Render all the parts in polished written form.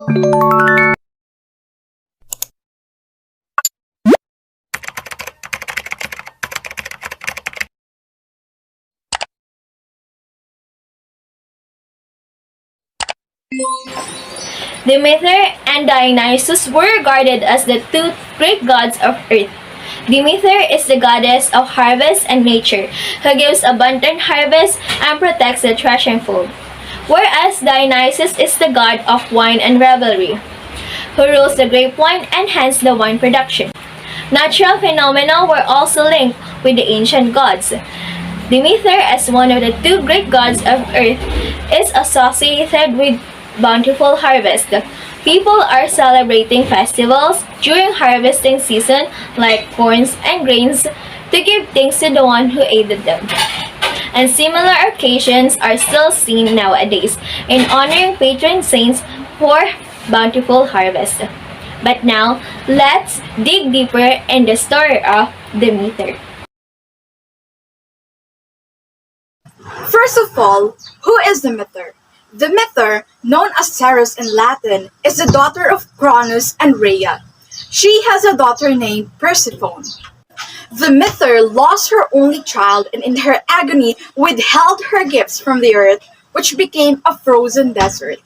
Demeter and Dionysus were regarded as the two great gods of earth. Demeter is the goddess of harvest and nature, who gives abundant harvest and protects the threshing floor, whereas Dionysus is the god of wine and revelry, who rules the grape wine and hence the wine production. Natural phenomena were also linked with the ancient gods. Demeter, as one of the two great gods of earth, is associated with bountiful harvest. People are celebrating festivals during harvesting season like corns and grains to give thanks to the one who aided them. And similar occasions are still seen nowadays in honoring patron saints for bountiful harvest. But now, let's dig deeper in the story of Demeter. First of all, who is Demeter? Demeter, known as Ceres in Latin, is the daughter of Cronus and Rhea. She has a daughter named Persephone. Demeter lost her only child and in her agony withheld her gifts from the earth, which became a frozen desert.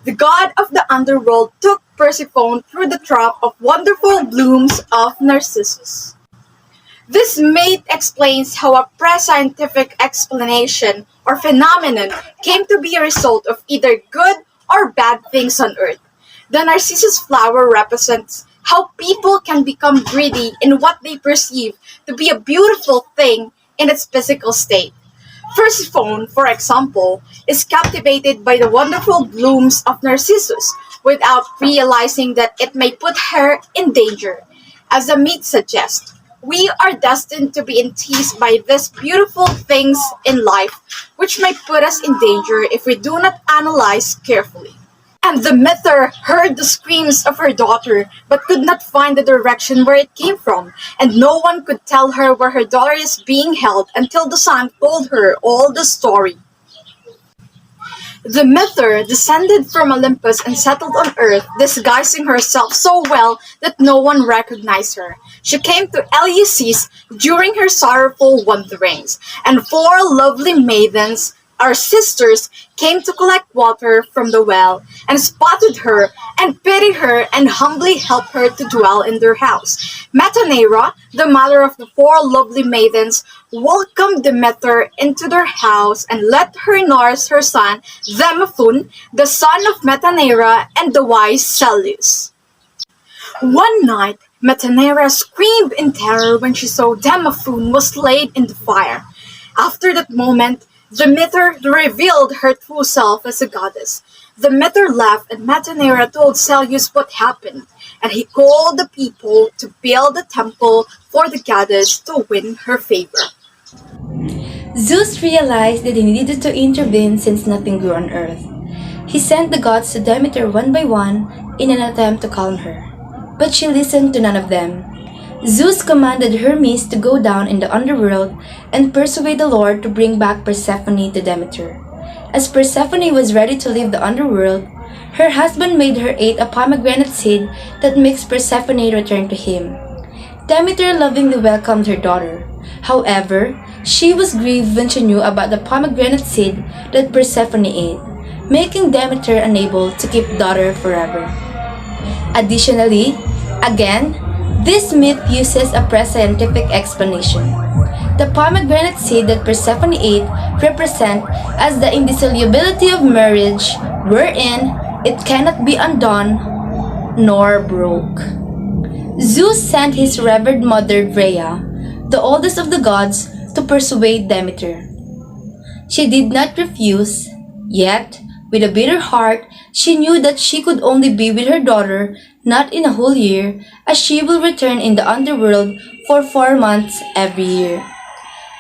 The god of the underworld took Persephone through the trap of wonderful blooms of Narcissus. This myth explains how a pre-scientific explanation or phenomenon came to be a result of either good or bad things on earth. The narcissus flower represents how people can become greedy in what they perceive to be a beautiful thing in its physical state. Persephone, for example, is captivated by the wonderful blooms of Narcissus without realizing that it may put her in danger. As the myth suggests, we are destined to be enticed by these beautiful things in life, which may put us in danger if we do not analyze carefully. And Demeter heard the screams of her daughter, but could not find the direction where it came from, and no one could tell her where her daughter is being held until the sun told her all the story. Demeter descended from Olympus and settled on earth, disguising herself so well that no one recognized her. She came to Eleusis during her sorrowful wanderings, and four lovely maidens, our sisters, came to collect water from the well, and spotted her, and pitied her, and humbly helped her to dwell in their house. Metaneira, the mother of the four lovely maidens, welcomed Demeter into their house, and let her nurse her son, Demophoon, the son of Metaneira, and the wise Celeus. One night, Metaneira screamed in terror when she saw Demophoon was laid in the fire. After that moment, Demeter revealed her true self as a goddess. Demeter laughed and Metaneira told Celeus what happened, and he called the people to build a temple for the goddess to win her favor. Zeus realized that he needed to intervene since nothing grew on earth. He sent the gods to Demeter one by one in an attempt to calm her, but she listened to none of them. Zeus commanded Hermes to go down in the underworld and persuade the Lord to bring back Persephone to Demeter. As Persephone was ready to leave the underworld, her husband made her eat a pomegranate seed that makes Persephone return to him. Demeter lovingly welcomed her daughter. However, she was grieved when she knew about the pomegranate seed that Persephone ate, making Demeter unable to keep daughter forever. Additionally, again, this myth uses a pre-scientific explanation. The pomegranate seed that Persephone ate represent as the indissolubility of marriage, wherein it cannot be undone nor broke. Zeus sent his revered mother Rhea, the oldest of the gods, to persuade Demeter. She did not refuse, yet, with a bitter heart, she knew that she could only be with her daughter not in a whole year, as she will return in the underworld for 4 months every year.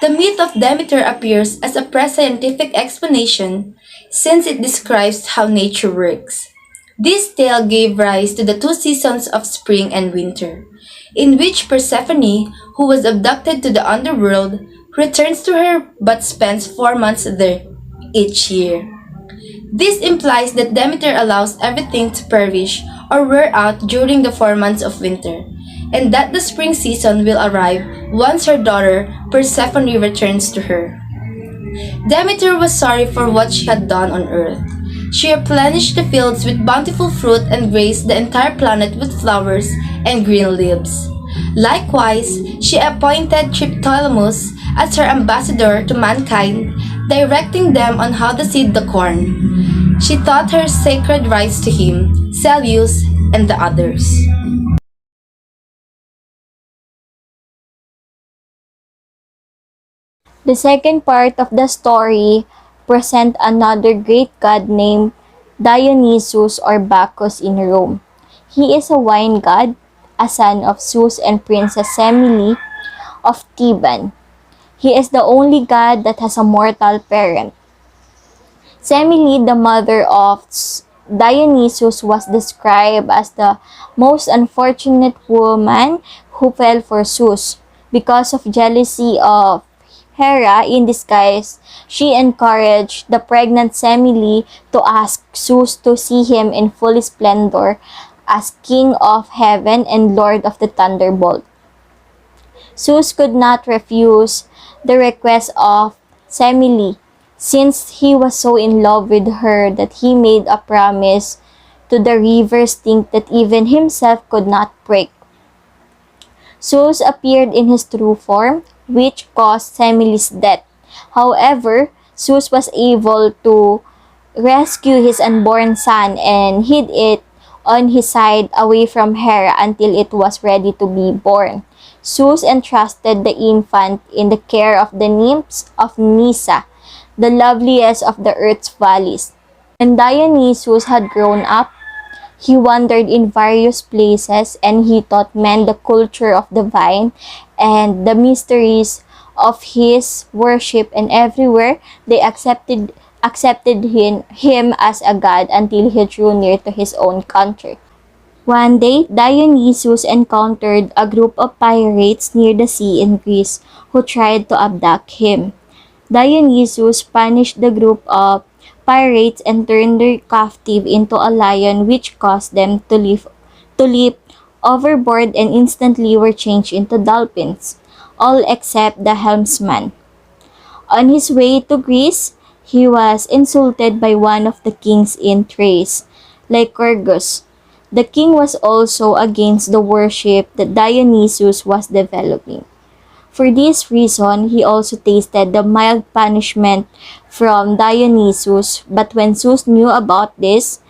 The myth of Demeter appears as a pre-scientific explanation since it describes how nature works. This tale gave rise to the 2 seasons of spring and winter, in which Persephone, who was abducted to the underworld, returns to her but spends 4 months there each year. This implies that Demeter allows everything to perish or wear out during the 4 months of winter, and that the spring season will arrive once her daughter Persephone returns to her. Demeter was sorry for what she had done on earth. She replenished the fields with bountiful fruit and graced the entire planet with flowers and green leaves. Likewise, she appointed Triptolemus as her ambassador to mankind, directing them on how to seed the corn. She taught her sacred rites to him, Celeus, and the others. The second part of the story present another great god named Dionysus or Bacchus in Rome. He is a wine god, a son of Zeus and Princess Semele of Theban. He is the only god that has a mortal parent. Semele, the mother of Dionysus, was described as the most unfortunate woman who fell for Zeus. Because of jealousy of Hera in disguise, she encouraged the pregnant Semele to ask Zeus to see him in full splendor as king of heaven and lord of the thunderbolt. Zeus could not refuse the request of Semele, since he was so in love with her that he made a promise to the river Styx that even himself could not break. Zeus appeared in his true form, which caused Semele's death. However, Zeus was able to rescue his unborn son and hid it on his side away from Hera until it was ready to be born. Zeus entrusted the infant in the care of the nymphs of Nysa, the loveliest of the earth's valleys. When Dionysus had grown up, he wandered in various places and he taught men the culture of the vine and the mysteries of his worship, and everywhere they accepted him as a god until he drew near to his own country. One day, Dionysus encountered a group of pirates near the sea in Greece who tried to abduct him. Dionysus punished the group of pirates and turned their captive into a lion, which caused them to leap overboard and instantly were changed into dolphins, all except the helmsman. On his way to Greece, he was insulted by one of the kings in Thrace, Lycurgus. The king was also against the worship that Dionysus was developing. For this reason, he also tasted the mild punishment from Dionysus, but when Zeus knew about this,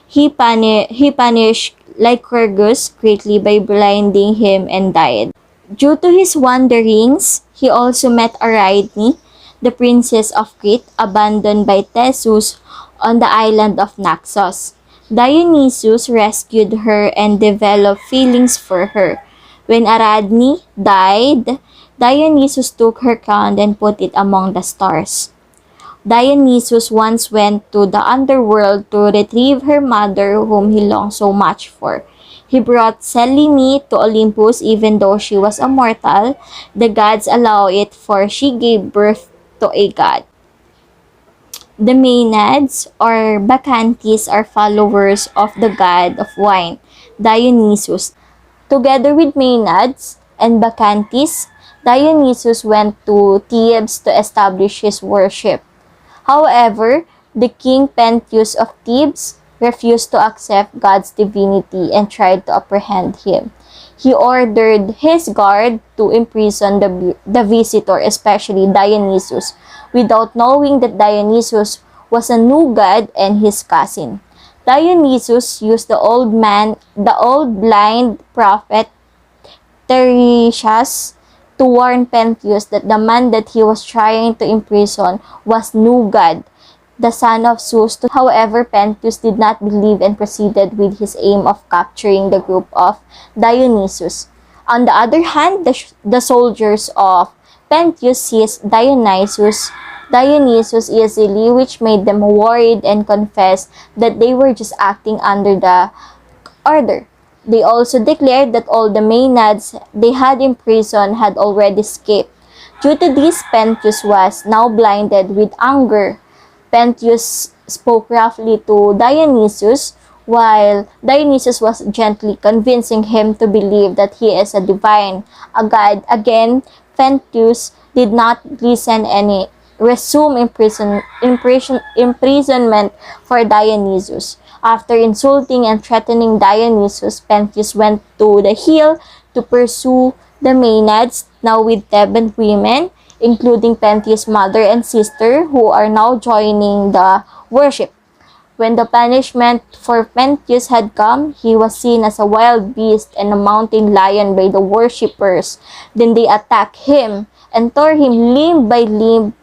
he punished Lycurgus greatly by blinding him and died. Due to his wanderings, he also met Ariadne, the princess of Crete, abandoned by Theseus on the island of Naxos. Dionysus rescued her and developed feelings for her. When Ariadne died, Dionysus took her crown and put it among the stars. Dionysus once went to the underworld to retrieve her mother whom he longed so much for. He brought Selene to Olympus even though she was a mortal. The gods allow it, for she gave birth to a god. The Maenads or Bacchantes are followers of the god of wine, Dionysus. Together with Maenads and Bacchantes, Dionysus went to Thebes to establish his worship. However, the king Pentheus of Thebes refused to accept God's divinity and tried to apprehend him. He ordered his guard to imprison the visitor, especially Dionysus, without knowing that Dionysus was a new god and his cousin. Dionysus used the old blind prophet Tiresias to warn Pentheus that the man that he was trying to imprison was new god, the son of Zeus. However, Pentheus did not believe and proceeded with his aim of capturing the group of Dionysus. On the other hand, the soldiers of Pentheus seized Dionysus easily, which made them worried and confessed that they were just acting under the order. They also declared that all the Maenads they had imprisoned had already escaped. Due to this, Pentheus was now blinded with anger Pentheus spoke roughly to Dionysius, while Dionysius was gently convincing him to believe that he is a god. Again, Pentheus did not listen and resume imprisonment for Dionysius. After insulting and threatening Dionysius, Pentheus went to the hill to pursue the Maenads, now with Theban women, including Pentheus' mother and sister, who are now joining the worship. When the punishment for Pentheus had come, he was seen as a wild beast and a mountain lion by the worshippers. Then they attacked him and tore him limb by limb.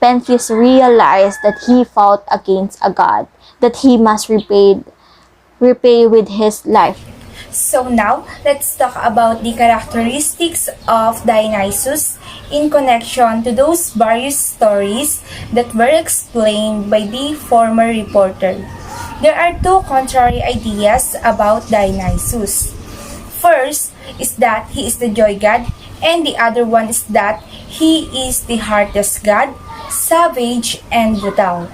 Pentheus realized that he fought against a god, that he must repay with his life. So now, let's talk about the characteristics of Dionysus in connection to those various stories that were explained by the former reporter. There are two contrary ideas about Dionysus. First is that he is the joy god, and the other one is that he is the heartless god, savage and brutal.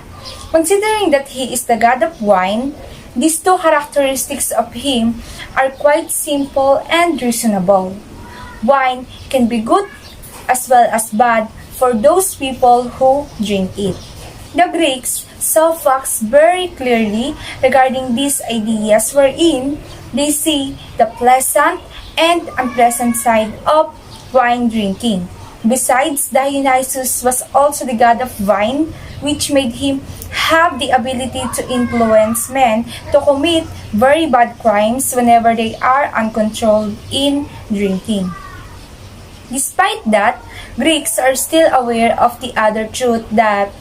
Considering that he is the god of wine, these two characteristics of him are quite simple and reasonable. Wine can be good as well as bad for those people who drink it. The Greeks saw facts very clearly regarding these ideas wherein they see the pleasant and unpleasant side of wine drinking. Besides, Dionysus was also the god of wine, which made him have the ability to influence men to commit very bad crimes whenever they are uncontrolled in drinking. Despite that, Greeks are still aware of the other truth that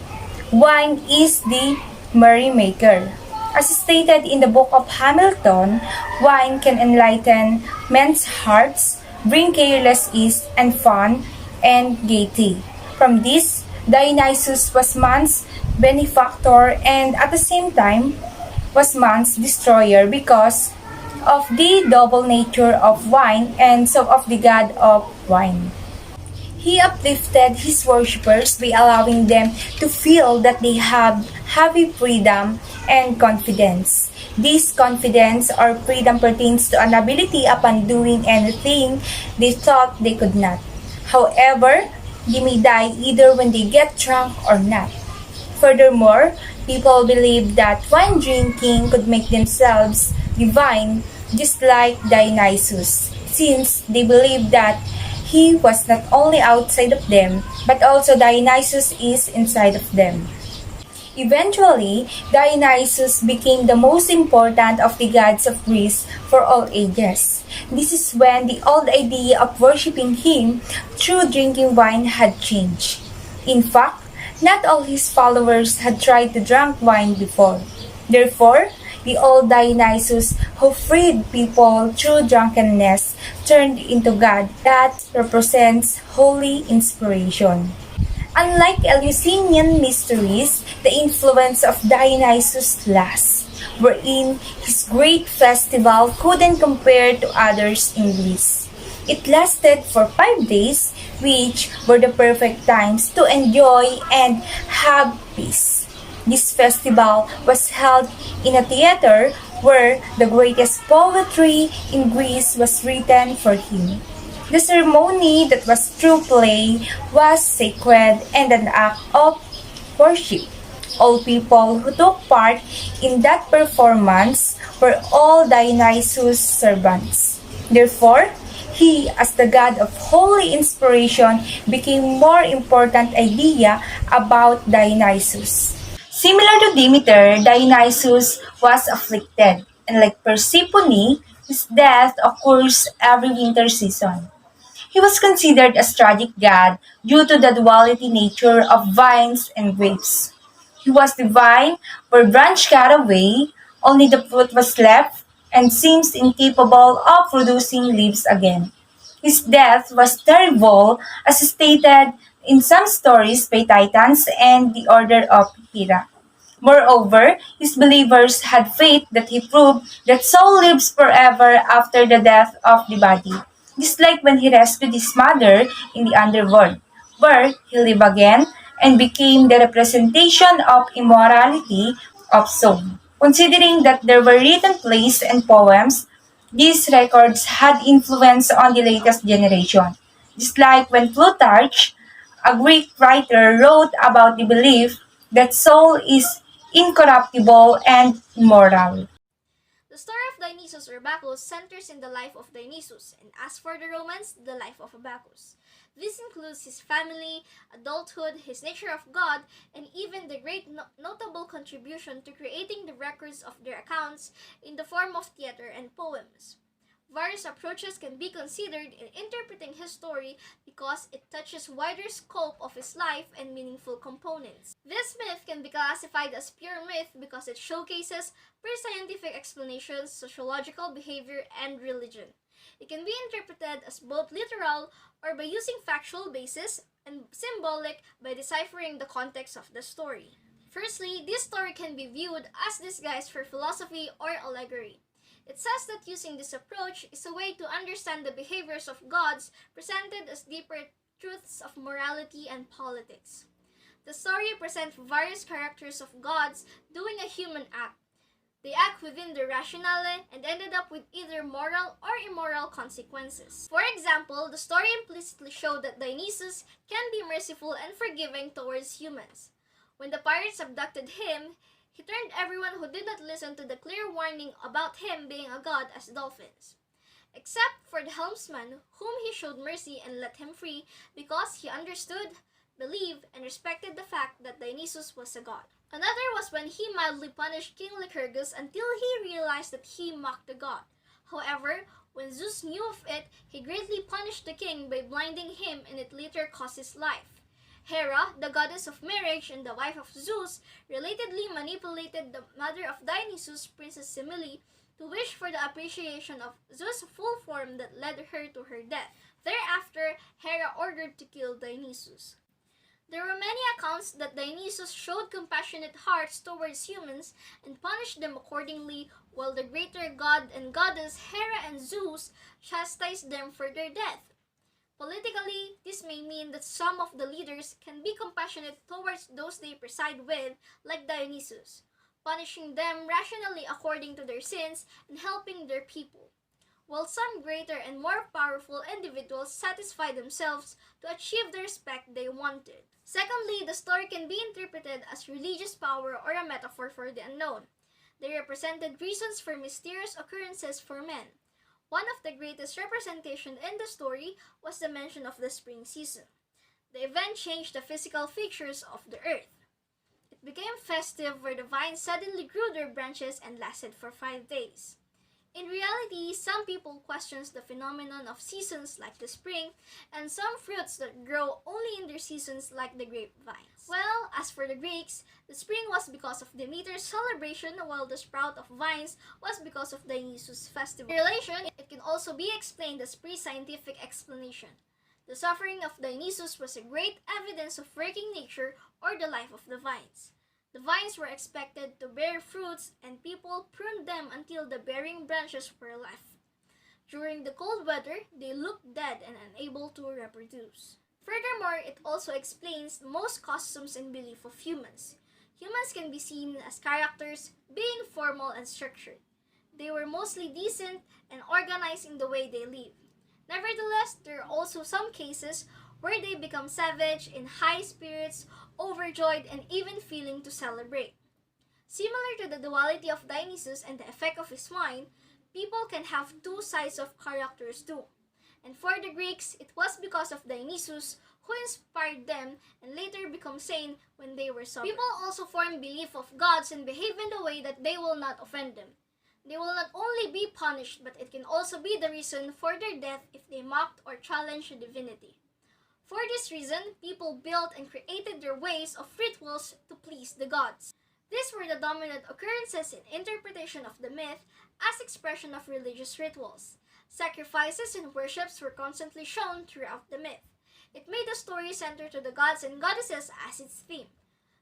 wine is the merrymaker. As stated in the book of Hamilton, wine can enlighten men's hearts, bring careless ease and fun, and gaiety. From this, Dionysus was man's benefactor and at the same time was man's destroyer because of the double nature of wine and so of the god of wine. He uplifted his worshippers by allowing them to feel that they have heavy freedom and confidence. This confidence or freedom pertains to an ability upon doing anything they thought they could not. However, they may die either when they get drunk or not. Furthermore, people believe that wine drinking could make themselves divine just like Dionysus, since they believe that he was not only outside of them, but also Dionysus is inside of them. Eventually, Dionysus became the most important of the gods of Greece for all ages. This is when the old idea of worshipping him through drinking wine had changed. In fact, not all his followers had tried to drink wine before. Therefore, the old Dionysus who freed people through drunkenness turned into God that represents holy inspiration. Unlike Eleusinian mysteries, the influence of Dionysus lasts, wherein his great festival couldn't compare to others in Greece. It lasted for 5 days, which were the perfect times to enjoy and have peace. This festival was held in a theater where the greatest poetry in Greece was written for him. The ceremony that was true play was sacred and an act of worship. All people who took part in that performance were all Dionysus' servants. Therefore, he, as the god of holy inspiration, became more important idea about Dionysus. Similar to Demeter, Dionysus was afflicted, and like Persephone, his death occurs every winter season. He was considered a tragic god due to the duality nature of vines and grapes. He was the vine where branch cut away, only the fruit was left, and seems incapable of producing leaves again. His death was terrible, as stated in some stories by Titans and the Order of Hera. Moreover, his believers had faith that he proved that soul lives forever after the death of the body, just like when he rescued his mother in the underworld, where he lived again and became the representation of immorality of soul. Considering that there were written plays and poems, these records had influence on the latest generation. Just like when Plutarch, a Greek writer, wrote about the belief that soul is incorruptible and immortal. The story of Dionysus or Bacchus centers in the life of Dionysus, and as for the Romans, the life of Bacchus. This includes his family, adulthood, his nature of God, and even the great notable contribution to creating the records of their accounts in the form of theater and poems. Various approaches can be considered in interpreting his story because it touches wider scope of his life and meaningful components. This myth can be classified as pure myth because it showcases pre-scientific explanations, sociological behavior, and religion. It can be interpreted as both literal or by using factual basis and symbolic by deciphering the context of the story. Firstly, this story can be viewed as disguise for philosophy or allegory. It says that using this approach is a way to understand the behaviors of gods presented as deeper truths of morality and politics. The story presents various characters of gods doing a human act. They act within the rationale and ended up with either moral or immoral consequences. For example, the story implicitly showed that Dionysus can be merciful and forgiving towards humans. When the pirates abducted him, he turned everyone who did not listen to the clear warning about him being a god as dolphins, except for the helmsman, whom he showed mercy and let him free because he understood, believed, and respected the fact that Dionysus was a god. Another was when he mildly punished King Lycurgus until he realized that he mocked the god. However, when Zeus knew of it, he greatly punished the king by blinding him, and it later cost his life. Hera, the goddess of marriage and the wife of Zeus, relatedly manipulated the mother of Dionysus, Princess Semele, to wish for the appreciation of Zeus' full form that led her to her death. Thereafter, Hera ordered to kill Dionysus. There were many accounts that Dionysus showed compassionate hearts towards humans and punished them accordingly, while the greater god and goddess Hera and Zeus chastised them for their death. Politically, this may mean that some of the leaders can be compassionate towards those they preside with, like Dionysus, punishing them rationally according to their sins and helping their people, while some greater and more powerful individuals satisfy themselves to achieve the respect they wanted. Secondly, the story can be interpreted as religious power or a metaphor for the unknown. They represented reasons for mysterious occurrences for men. One of the greatest representation in the story was the mention of the spring season. The event changed the physical features of the earth. It became festive where the vines suddenly grew their branches and lasted for 5 days. In reality, some people question the phenomenon of seasons like the spring and some fruits that grow only in their seasons like the grapevines. Well, as for the Greeks, the spring was because of Demeter's celebration while the sprout of vines was because of Dionysus' festival. In relation, it can also be explained as pre-scientific explanation. The suffering of Dionysus was a great evidence of working nature or the life of the vines. The vines were expected to bear fruits, and people pruned them until the bearing branches were left. During the cold weather, they looked dead and unable to reproduce. Furthermore, it also explains most customs and belief of humans. Humans can be seen as characters, being formal and structured. They were mostly decent and organized in the way they live. Nevertheless, there are also some cases where they become savage, in high spirits, overjoyed, and even feeling to celebrate. Similar to the duality of Dionysus and the effect of his wine, people can have two sides of characters too. And for the Greeks, it was because of Dionysus who inspired them and later become sane when they were sober. People also form belief of gods and behave in the way that they will not offend them. They will not only be punished, but it can also be the reason for their death if they mocked or challenged the divinity. For this reason, people built and created their ways of rituals to please the gods. These were the dominant occurrences in interpretation of the myth as expression of religious rituals. Sacrifices and worships were constantly shown throughout the myth. It made the story center to the gods and goddesses as its theme.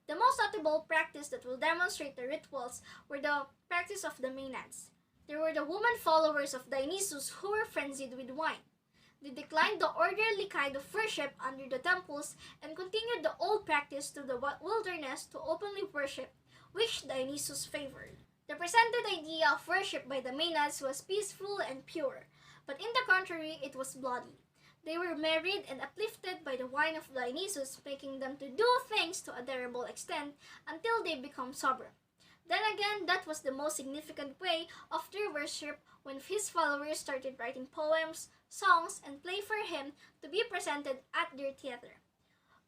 The most notable practice that will demonstrate the rituals were the practice of the Maenads. They were the woman followers of Dionysus who were frenzied with wine. They declined the orderly kind of worship under the temples and continued the old practice to the wilderness to openly worship, which Dionysus favored. The presented idea of worship by the Maenads was peaceful and pure, but in the contrary, it was bloody. They were married and uplifted by the wine of Dionysus, making them to do things to a terrible extent until they become sober. Then again, that was the most significant way of their worship when his followers started writing poems, songs, and play for him to be presented at their theater.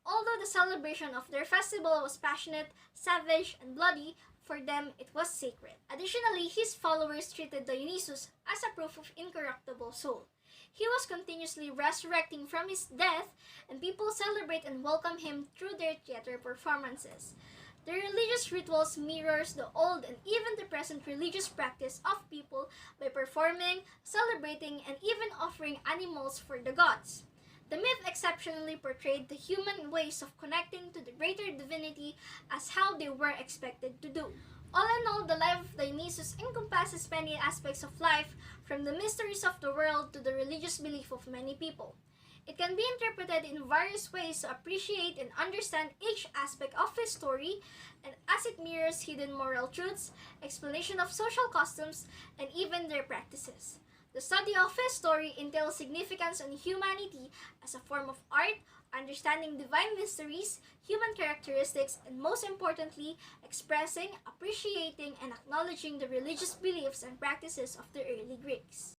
Although the celebration of their festival was passionate, savage, and bloody, for them it was sacred. Additionally, his followers treated Dionysus as a proof of incorruptible soul. He was continuously resurrecting from his death, and people celebrate and welcome him through their theater performances. The religious rituals mirrors the old and even the present religious practice of people by performing, celebrating, and even offering animals for the gods. The myth exceptionally portrayed the human ways of connecting to the greater divinity as how they were expected to do. All in all, the life of Dionysus encompasses many aspects of life, from the mysteries of the world to the religious belief of many people. It can be interpreted in various ways to appreciate and understand each aspect of his story, and as it mirrors hidden moral truths, explanation of social customs, and even their practices. The study of his story entails significance on humanity as a form of art, understanding divine mysteries, human characteristics, and most importantly, expressing, appreciating, and acknowledging the religious beliefs and practices of the early Greeks.